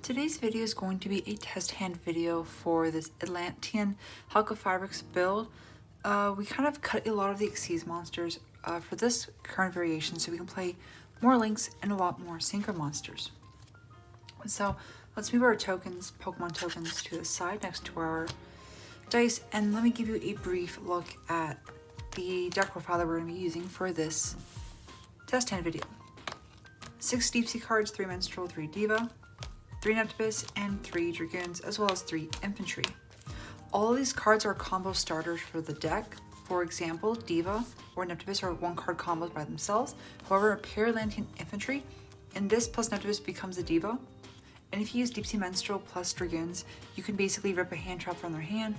Today's video is going to be a test hand video for this Atlantean Halka Fabrics build. We kind of cut a lot of the Xyz monsters for this current variation so we can play more links and a lot more synchro monsters. So let's move our tokens, Pokemon tokens, to the side next to our dice, and let me give you a brief look at the deck profile that we're going to be using for this test hand video. 6 Deep Sea cards, 3 Minstrel, 3 Diva, 3 Neptabyss, and 3 Dragoons, as well as 3 Infantry. All of these cards are combo starters for the deck. For example, Diva or Neptabyss are 1-card combos by themselves. However, a pair Atlantean Infantry, and this plus Neptabyss becomes a Diva. And if you use Deep Sea Minstrel plus Dragoons, you can basically rip a hand trap from their hand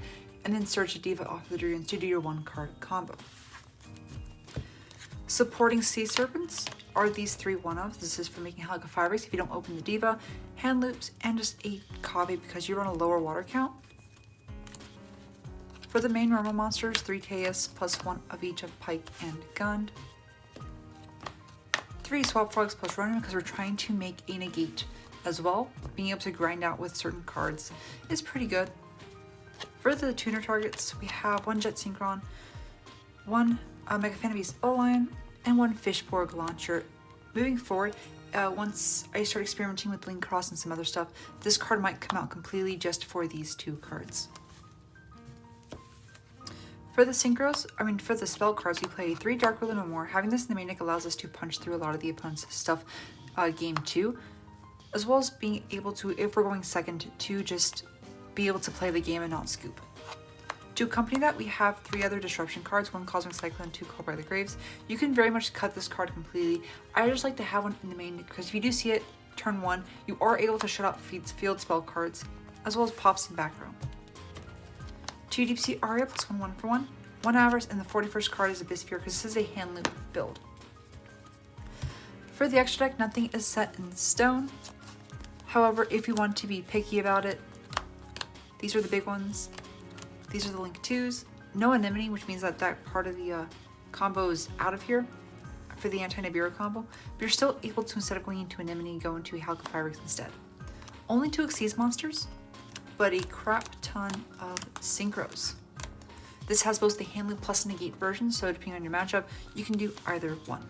and then search a Diva off of the Dragoons to do your 1-card combo. Supporting Sea Serpents are these 3 one-offs. This is for making Halka Fabrics if you don't open the Diva, hand loops, and just a copy because you run a lower water count. For the main Mermail monsters, 3 Teus plus 1 of each of Pike and Gund. 3 Swap Frogs plus Ronin because we're trying to make a negate as well. Being able to grind out with certain cards is pretty good. For the tuner targets, we have 1 Jet Synchron, 1 Mega Beast O-Lion, and 1 Fishborg Launcher. Moving forward, once I start experimenting with Link Cross and some other stuff, this card might come out completely just for these 2 cards. For the for the spell cards, we play 3 Dark Ruler no more. Having this in the main deck allows us to punch through a lot of the opponent's stuff game 2, as well as being able to, if we're going second, to just be able to play the game and not scoop. To accompany that, we have 3 other disruption cards, 1 Cosmic Cyclone, 2 Called by the Graves. You can very much cut this card completely. I just like to have one in the main because if you do see it turn 1, you are able to shut out field spell cards, as well as pops and back row. 2 Deep Sea Aria plus 1 for 1, 1 Avarice, and the 41st card is a Bisphere because this is a hand loop build. For the extra deck, nothing is set in stone. However, if you want to be picky about it, these are the big ones. These are the Link 2s. No Anemone, which means that that part of the combo is out of here for the anti-Nibiru combo. But you're still able to, instead of going into Anemone, go into a Halka Fabrics instead. Only 2 Xyz monsters, but a crap ton of synchros. This has both the hand loop plus negate version, so depending on your matchup, you can do either one.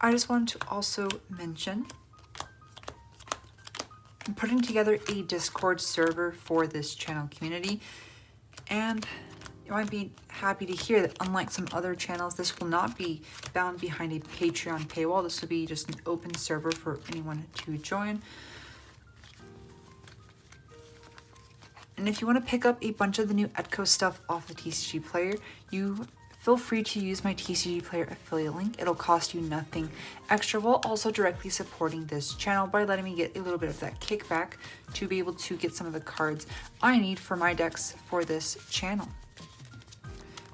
I just want to also mention I'm putting together a Discord server for this channel community, and you might be happy to hear that unlike some other channels, this will not be bound behind a Patreon paywall. This will be just an open server for anyone to join. And if you want to pick up a bunch of the new Etco stuff off the TCG player, you feel free to use my TCG Player affiliate link. It'll cost you nothing extra, while also directly supporting this channel by letting me get a little bit of that kickback to be able to get some of the cards I need for my decks for this channel.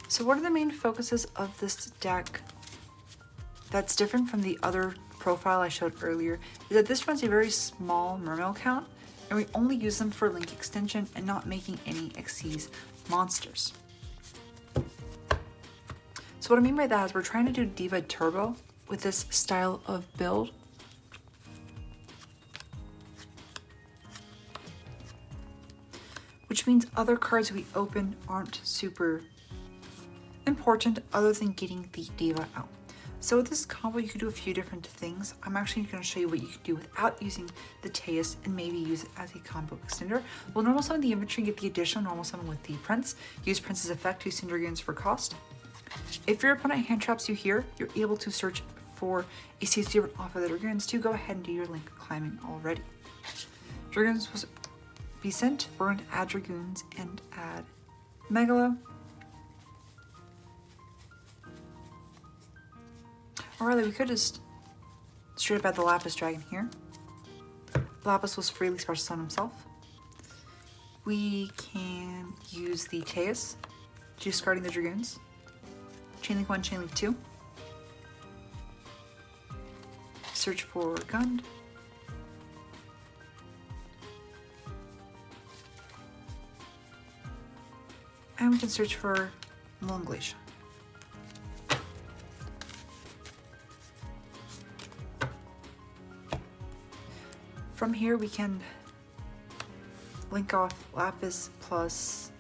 So what are the main focuses of this deck that's different from the other profile I showed earlier is that this runs a very small Mermail count, and we only use them for link extension and not making any Xyz monsters. So what I mean by that is we're trying to do Diva Turbo with this style of build. Which means other cards we open aren't super important other than getting the Diva out. So with this combo, you can do a few different things. I'm actually going to show you what you can do without using the Teus and maybe use it as a combo extender. We'll normal summon the Infantry, get the additional normal summon with the Prince. Use Prince's effect to send Dragoons for cost. If your opponent hand traps you here, you're able to search for a Sea Serpent off of the Dragoons to go ahead and do your link climbing already. Dragoons will be sent. We're going to add Dragoons and add Megalo. Or rather, we could just straight up add the Lapis Dragon here. Lapis was freely special on himself. We can use the Teus, discarding the Dragoons. Chainlink 1, Chainlink 2. Search for Gund. And we can search for Long Glacier. From here we can link off Lapis plus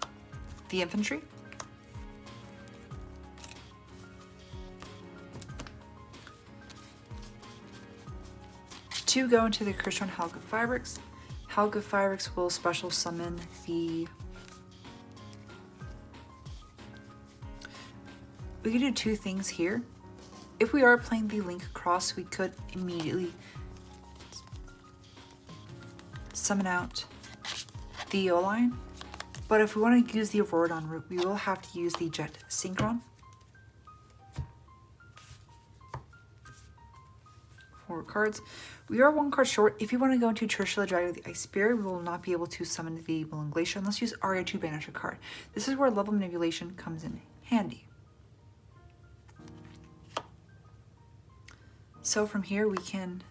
the infantry. To go into the Christian Halga Fabrics. Halga Fabrics will special summon the... We can do two things here. If we are playing the link across, we could immediately summon out the O-line. But if we want to use the Auroradon route, we will have to use the Jet Synchron. 4 cards. We are 1 card short. If you want to go into Trishula Dragon of the Ice Spirit, we will not be able to summon the Willing Glacier unless you use Arya to banish a card. This is where level manipulation comes in handy. So from here we can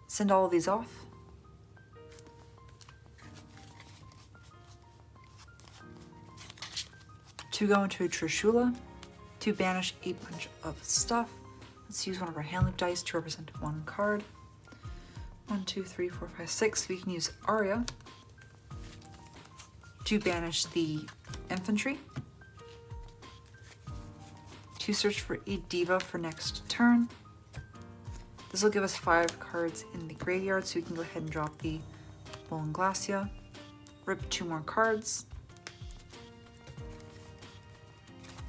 send all of these off. To go into a Trishula to banish a bunch of stuff. Let's use one of our hand loop dice to represent 1 card. 1, 2, 3, 4, 5, 6. We can use Arya to banish the infantry. To search for a Diva for next turn. This will give us 5 cards in the graveyard, so we can go ahead and drop the Willing Glacier. Rip 2 more cards.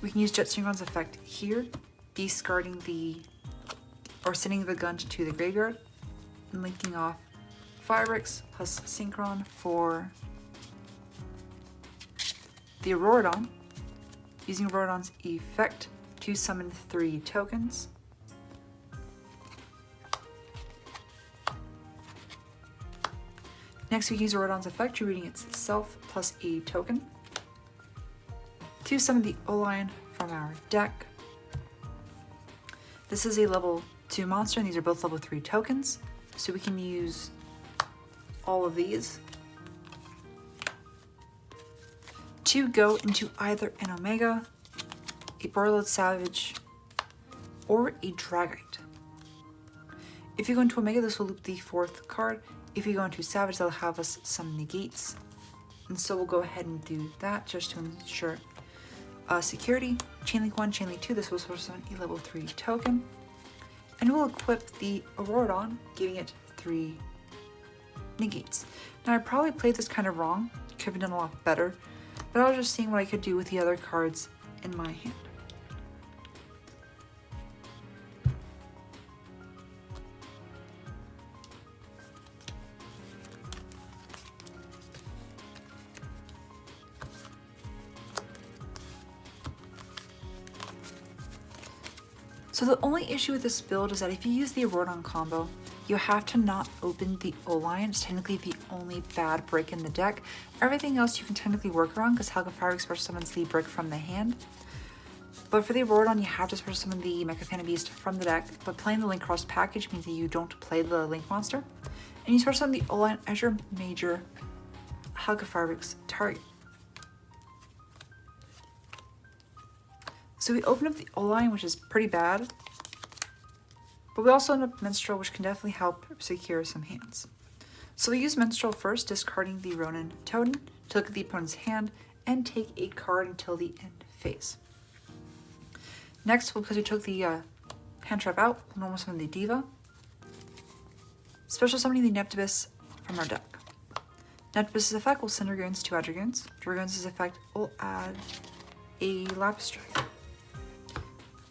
We can use Jet Synchron's effect here, discarding or sending the gun to the graveyard and linking off Fabrics plus Synchron for the Auroradon, using Auroradon's effect to summon 3 tokens. Next we can use Auroradon's effect to reading itself plus a token to summon the O-line from our deck. This is a level 2 monster, and these are both level 3 tokens, so we can use all of these to go into either an Omega, a Borreload Savage, or a Dragite. If you go into Omega, this will loop the 4th card. If you go into Savage, that'll have us some negates, and so we'll go ahead and do that just to ensure security. Chainlink 1, Chainlink 2, this will source on a level 3 token. And we'll equip the Auroradon, giving it 3 negates. Now I probably played this kind of wrong, could have done a lot better, but I was just seeing what I could do with the other cards in my hand. So the only issue with this build is that if you use the Auroradon combo, you have to not open the O-line. It's technically the only bad brick in the deck. Everything else you can technically work around because Halga Fabric special summons the brick from the hand. But for the Auroradon, you have to special summon the Mecha Beast from the deck, but playing the Link Cross package means that you don't play the Link monster. And you special summon the O-line as your major Halga Fabric's target. So we open up the O-line, which is pretty bad, but we also end up Minstrel, which can definitely help secure some hands. So we use Minstrel first, discarding the Ronin Totem to look at the opponent's hand and take a card until the end phase. Next, because we took the hand trap out, we'll normal summon the Diva, special summoning the Neptabyss from our deck. Neptabyss's effect will send Dragoons to add Dragoons. Dragoons' effect will add a Lapis Dragon.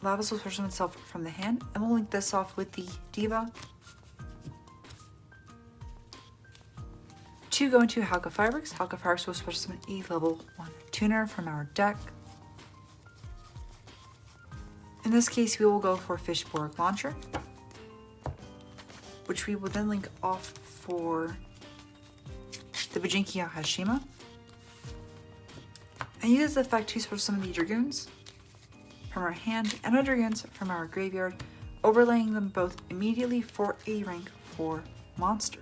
Lapis will special summon itself from the hand, and we'll link this off with the Diva to go into Halga Fabrics. Halga Fabrics will special summon a level 1 tuner from our deck. In this case, we will go for Fishborg Launcher, which we will then link off for the Bajinkia Hashima, and use the effect to special summon the Dragoons from our hand and our Dragoons from our graveyard, overlaying them both immediately for a rank 4 monster.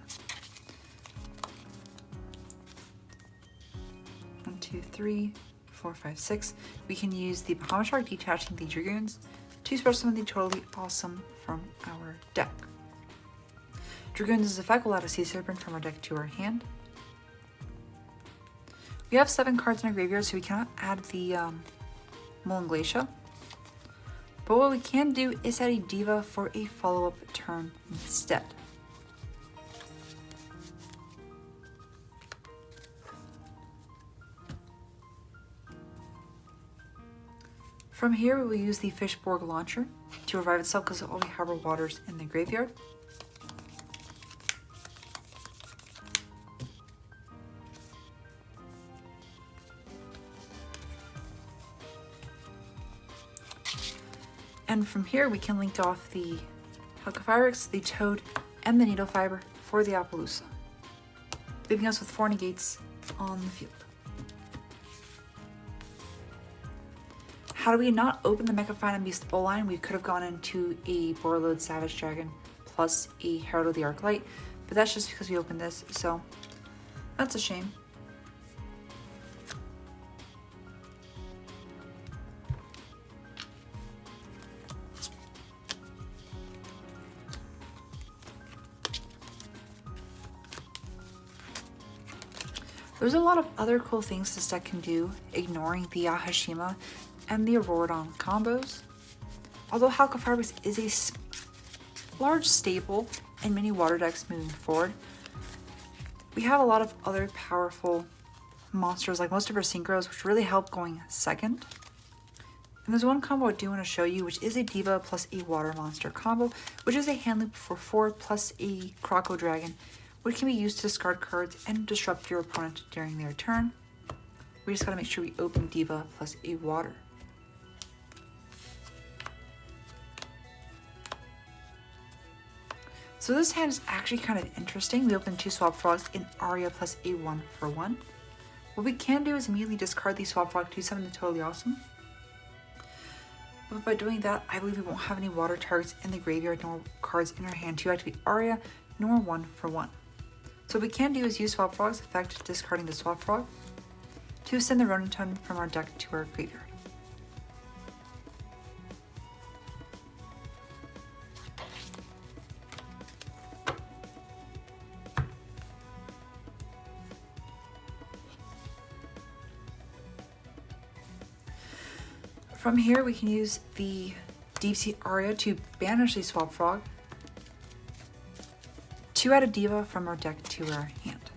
1, 2, 3, 4, 5, 6. We can use the Bahamut Shark detaching the Dragoons to special summon the Totally Awesome from our deck. Dragoon's effect will add a Sea Serpent from our deck to our hand. We have 7 cards in our graveyard, so we cannot add the Mullen Glacier. But what we can do is add a Diva for a follow-up turn instead. From here, we will use the Fishborg Launcher to revive itself because it already harbor waters in the graveyard. And from here, we can link off the Halqifibrax, the Toad, and the Needle Fiber for the Appaloosa, leaving us with 4 negates on the field. Had we not opened the Mecha Fine and Beast bowl line, we could have gone into a Borreload Savage Dragon plus a Herald of the Arclight, but that's just because we opened this, so that's a shame. There's a lot of other cool things this deck can do, ignoring the Yahashima and the Auroradon combos. Although Halqifibrax is a large staple in many water decks moving forward, we have a lot of other powerful monsters like most of our synchros, which really help going second. And there's one combo I do want to show you, which is a Diva plus a Water Monster combo, which is a hand loop for 4 plus a Croco Dragon, which can be used to discard cards and disrupt your opponent during their turn. We just gotta make sure we open Diva plus a Water. So this hand is actually kind of interesting. We open 2 Swap Frogs in Aria plus a 1/1. What we can do is immediately discard the Swap Frog to something totally awesome. But by doing that, I believe we won't have any water targets in the graveyard nor cards in our hand to activate Aria nor 1/1. So what we can do is use Swap Frog's effect, discarding the Swap Frog, to send the Roninton from our deck to our graveyard. From here, we can use the Deep Sea Aria to banish the Swap Frog, to add a Diva from our deck to our hand.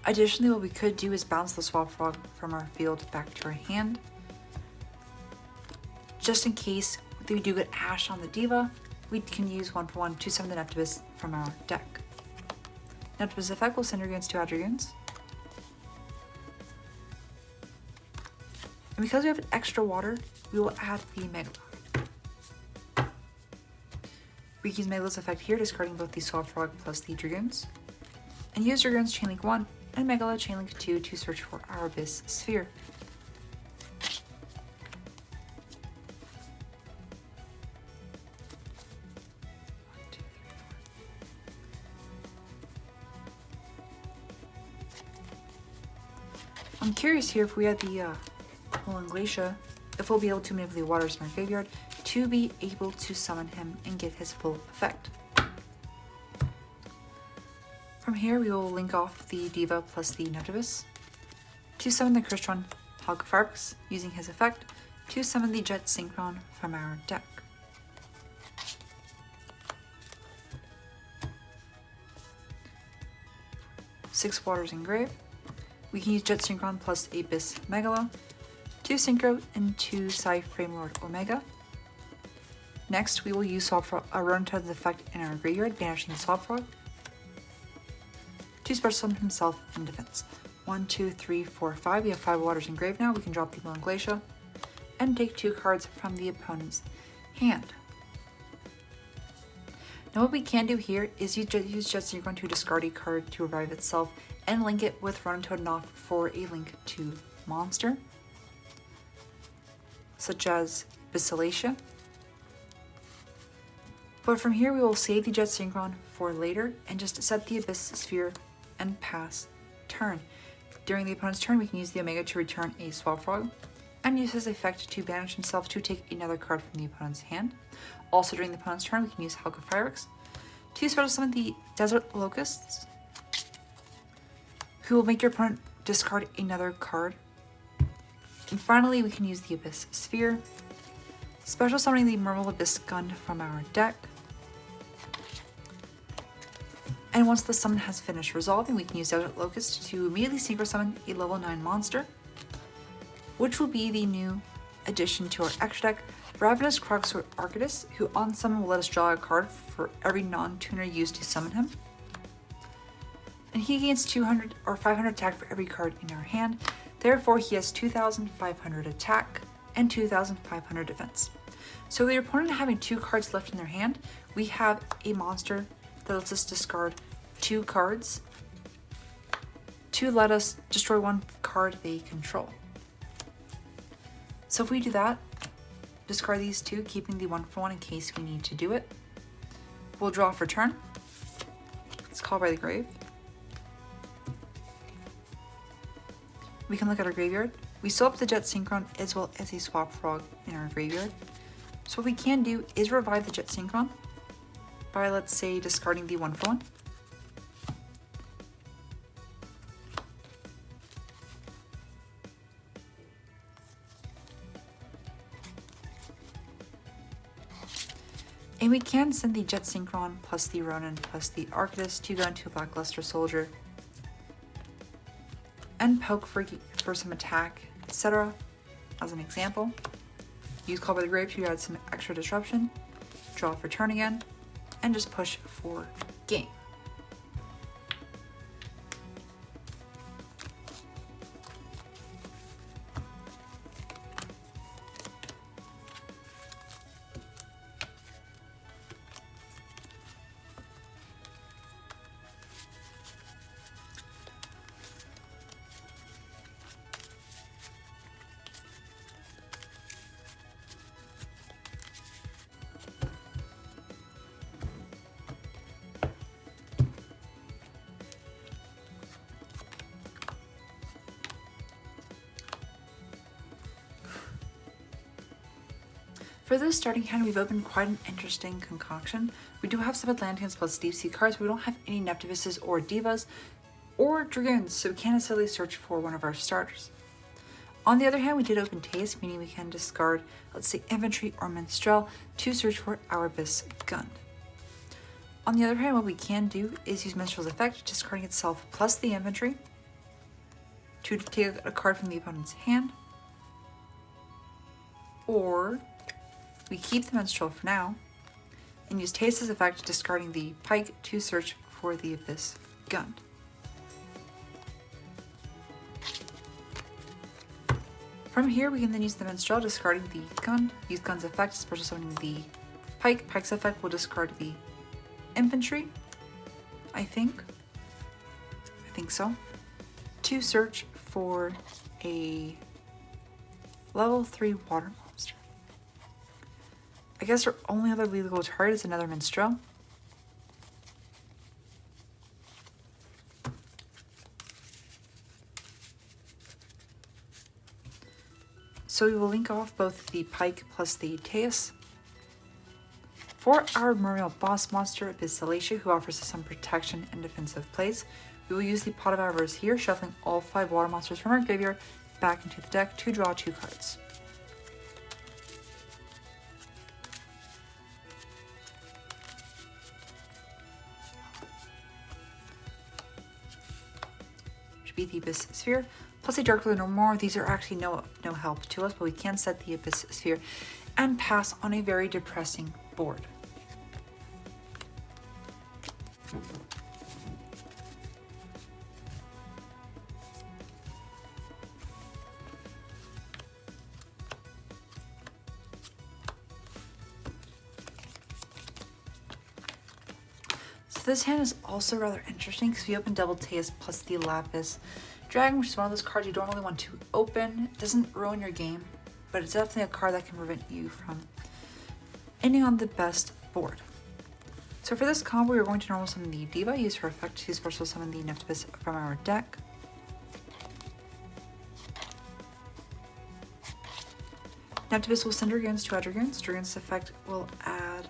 Additionally, what we could do is bounce the Swap Frog from our field back to our hand. Just in case we do get Ash on the Diva, we can use 1/1 to summon the Neptabyss from our deck. Neptabyss effect will send Dragoons to add Dragoons. And because we have extra water, we will add the Megala. We can use Megala's effect here, discarding both the Swap Frog plus the Dragoons, and use Dragoons Chainlink 1 and Megala Chainlink 2 to search for our Abyss Sphere. I'm curious here if we had the Mullen Glacier, if we'll be able to manipulate waters in our graveyard to be able to summon him and get his full effect. From here, we will link off the Diva plus the Neptabyss to summon the Crystron Halqifibrax, using his effect to summon the Jet Synchron from our deck. Six waters in grave. We can use Jet Synchron plus Abyss Megala, 2 Synchro, and 2 Psy Framelord Omega. Next, we will use Swap Frog, a Roninton's effect in our graveyard, banishing the Swap Frog, to special summon himself in defense. 1, 2, 3, 4, 5. We have 5 waters in grave now. We can drop the Mullen Glacier and take 2 cards from the opponent's hand. Now what we can do here is use Jet Synchron to discard a card to revive itself and link it with Roninton and off for a link to monster, such as Basilacea. But from here, we will save the Jet Synchron for later and just set the Abyss Sphere and pass turn. During the opponent's turn, we can use the Omega to return a Swap Frog and use his effect to banish himself to take another card from the opponent's hand. Also during the opponent's turn, we can use Halcophyrex to special summon the Desert Locusts, who will make your opponent discard another card. And finally, we can use the Abyss Sphere, special summoning the Mermail Abyss Gun from our deck. And once the summon has finished resolving, we can use Desert Locust to immediately synchro summon a level 9 monster, which will be the new addition to our extra deck, Ravenous Crocsword Archdus, who on summon will let us draw a card for every non-tuner used to summon him. And he gains 200 or 500 attack for every card in our hand. Therefore, he has 2,500 attack and 2,500 defense. So with your opponent having 2 cards left in their hand, we have a monster that lets us discard 2 cards to let us destroy 1 card they control. So if we do that, discard these 2, keeping the 1/1 in case we need to do it. We'll draw for turn. It's called by the grave. We can look at our graveyard. We still have the Jet Synchron as well as a Swap Frog in our graveyard. So what we can do is revive the Jet Synchron by, let's say, discarding the 1/1. And we can send the Jet Synchron plus the Ronin plus the Archdus to go into a Blackluster Soldier and poke for some attack, etc. as an example. Use Call by the Grave to add some extra disruption, draw for turn again, and just push for game. For this starting hand, we've opened quite an interesting concoction. We do have some Atlanteans plus Deep Sea cards, but we don't have any Neptabysses or Divas or Dragoons, so we can't necessarily search for one of our starters. On the other hand, we did open Taste, meaning we can discard, let's say, Infantry or Minstrel to search for our Abyss Gun. On the other hand, what we can do is use Minstrel's effect, discarding itself plus the Infantry to take a card from the opponent's hand, or we keep the Minstrel for now and use Taste's effect, discarding the Pike to search for the Abyss Gun. From here, we can then use the Minstrel, discarding the Gun, use Gun's effect, special summoning the Pike. Pike's effect will discard the Infantry, I think so, to search for a level 3 water monster. I guess our only other legal target is another Minstrel. So we will link off both the Pike plus the Teus. For our Mermail boss monster, Abyss Salacia, who offers us some protection and defensive plays, we will use the Pot of Avarice here, shuffling all 5 water monsters from our graveyard back into the deck to draw 2 cards. Be the Abyss Sphere plus a Dark Blue no more. These are actually no help to us, but we can set the Abyss Sphere and pass on a very depressing board. This hand is also rather interesting because we open double Teus plus the Lapis Dragon, which is one of those cards you don't really want to open. It doesn't ruin your game, but it's definitely a card that can prevent you from ending on the best board. So for this combo, we're going to normal summon the Diva, use her effect to special summon the Neptabyss from our deck. Neptabyss will send Dragoons to add Dragoons. Dragoon's effect will add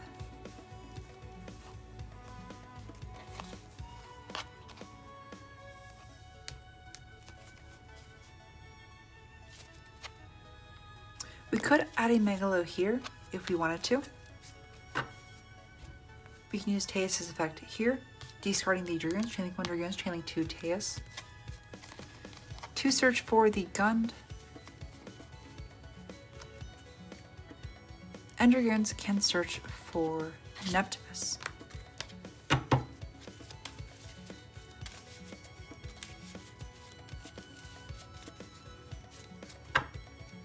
we could add a Megalo here if we wanted to. We can use Teus' effect here, discarding the Dragoons, chain link 1 Dragoons, chain link 2 Teus. To search for the Gund. And Dragoons can search for Neptabyss.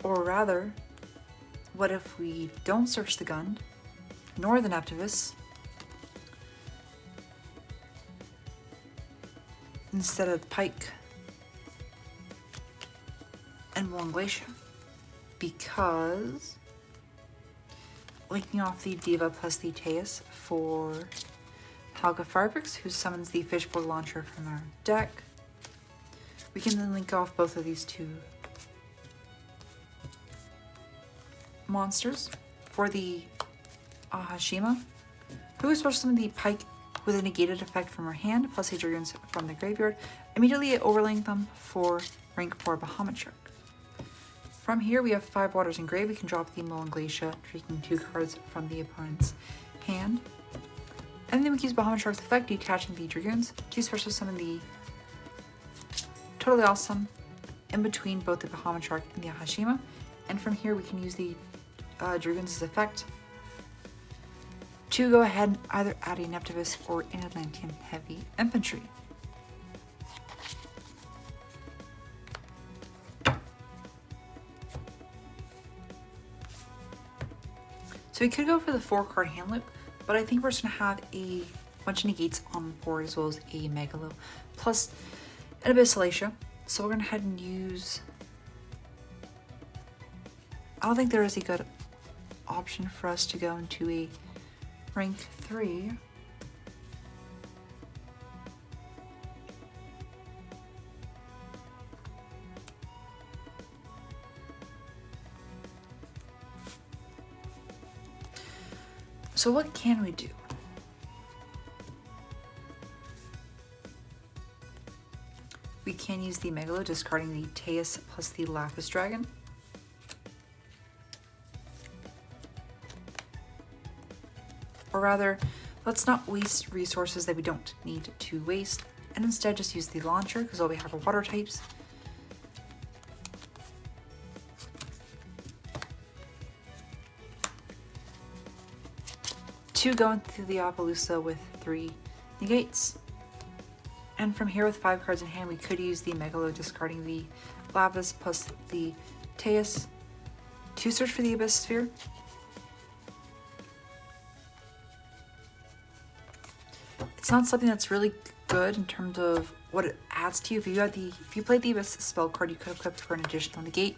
Or rather, what if we don't search the Gund, nor the Neptabyss, instead of Pike and Glacier? Because linking off the Diva plus the Teus for Halka Firebricks, who summons the Fishboard Launcher from our deck, we can then link off both of these two monsters for the Ahashima, who is supposed to summon the Pike with a negated effect from her hand, plus a Dragoons from the graveyard, immediately overlaying them for rank 4 Bahamut Shark. From here, we have 5 waters in grave. We can drop the Mullen Glacier, taking 2 cards from the opponent's hand. And then we can use Bahamut Shark's effect, detaching the Dragoons to special summon the Totally Awesome in between both the Bahamut Shark and the Ahashima. And from here, we can use the Dragoons' effect to go ahead and either add a Neptabyss or an Atlantean Heavy Infantry. So we could go for the 4-card hand loop, but I think we're just gonna have a bunch of negates on board as well as a Megalo, plus an Abyss Alacia. So we're gonna head and use, I don't think there is a good option for us to go into a rank 3. So what can we do? We can use the Megalo, discarding the Teus plus the Lapis Dragon. Or rather, let's not waste resources that we don't need to waste, and instead just use the launcher, because all we have are water types. To go into the Appaloosa with 3 negates. And from here with 5 cards in hand, we could use the Megalo, discarding the Lapis plus the Teus to search for the Abyss Sphere. It's not something that's really good in terms of what it adds to you. If you played the Abyss spell card, you could have equipped for an additional negate.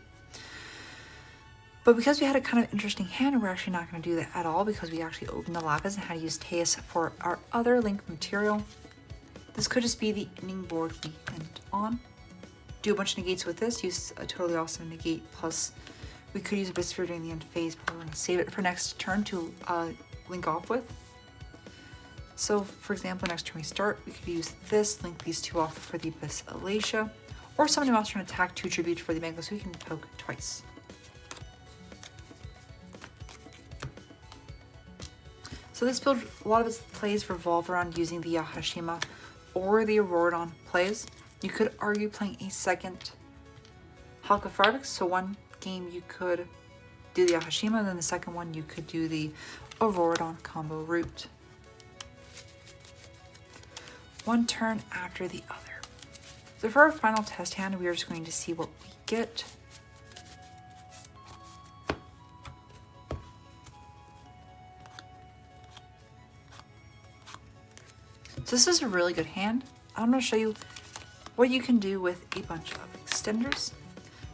But because we had a kind of interesting hand, we're actually not going to do that at all, because we actually opened the Lapis and had to use Teus for our other link material. This could just be the ending board we end on. Do a bunch of negates with this, use a Totally Awesome negate, plus we could use Abyss Sphere during the end phase, but we're going to save it for next turn to link off with. So for example, next turn we start, we could use this, link these 2 off for the Abyss Alacia, or summon a monster and attack 2 tribute for the Megalo, so we can poke twice. So this build, a lot of its plays revolve around using the Ahashima or the Auroradon plays. You could argue playing a second Halka Firebricks, so one game you could do the Ahashima, and then the second one you could do the Auroradon combo route. One turn after the other. So for our final test hand, we are just going to see what we get. So this is a really good hand. I'm going to show you what you can do with a bunch of extenders.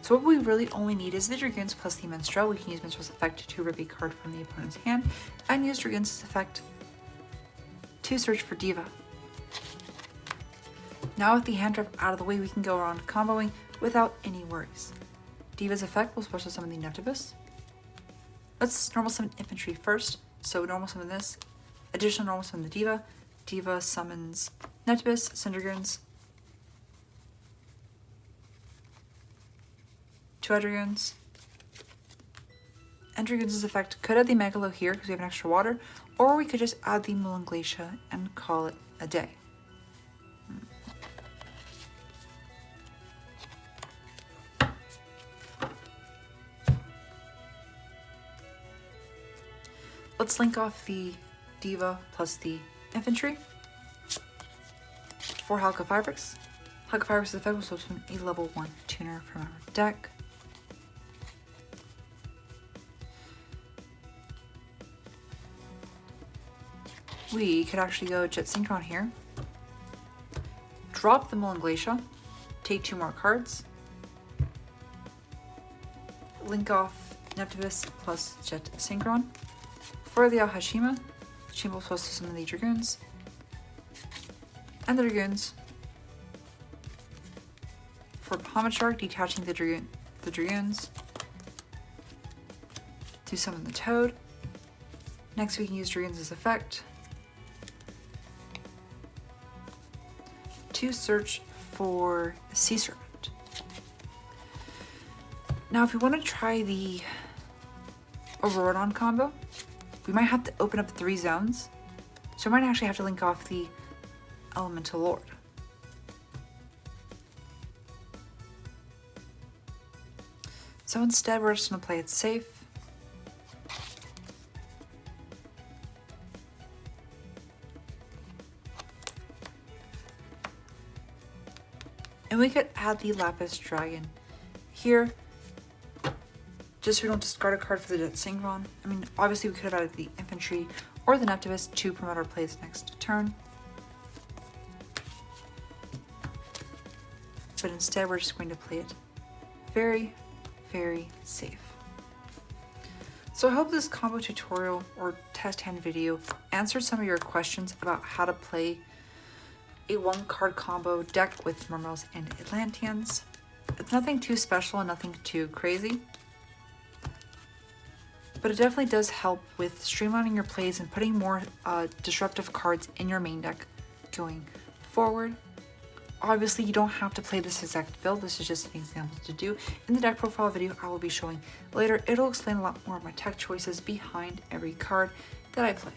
So what we really only need is the Dragoons plus the Minstrel. We can use Minstrel's effect to rip a card from the opponent's hand, and use Dragoons' effect to search for Diva. Now with the hand trap out of the way, we can go around comboing without any worries. Diva's effect will special summon the Neptabyss. Let's normal summon infantry first. So normal summon this. Additional normal summon the Diva. Diva summons Neptabyss, Cindergoons, 2 Dragoons. Dragoons' effect could add the Megalo here because we have an extra water, or we could just add the Mulan Glacia and call it a day. Let's link off the Diva plus the infantry for Halka Fabrics. Halka Fabrics' effect will switch from a level 1 tuner from our deck. We could actually go Jet Synchron here, drop the Mulan Glacia, take 2 more cards, link off Neptabyss plus Jet Synchron. For the Hashima, Hashima will supposed to summon the Dragoons, and the Dragoons. For Bahamut Shark, detaching the Dragoons to summon the Toad. Next we can use Dragoons' effect to search for Sea Serpent. Now if we want to try the Auroradon combo, we might have to open up 3 zones, so we might actually have to link off the Elemental Lord. So instead we're just going to play it safe. And we could add the Lapis Dragon here, just so we don't discard a card for the Jet Synchron. I mean, obviously we could have added the Infantry or the Neptabyss to promote our plays next turn. But instead we're just going to play it very, very safe. So I hope this combo tutorial or test hand video answered some of your questions about how to play a 1-card combo deck with Mermails and Atlanteans. It's nothing too special and nothing too crazy, but it definitely does help with streamlining your plays and putting more disruptive cards in your main deck going forward. Obviously, you don't have to play this exact build. This is just an example to do. In the deck profile video I will be showing later, it'll explain a lot more of my tech choices behind every card that I play.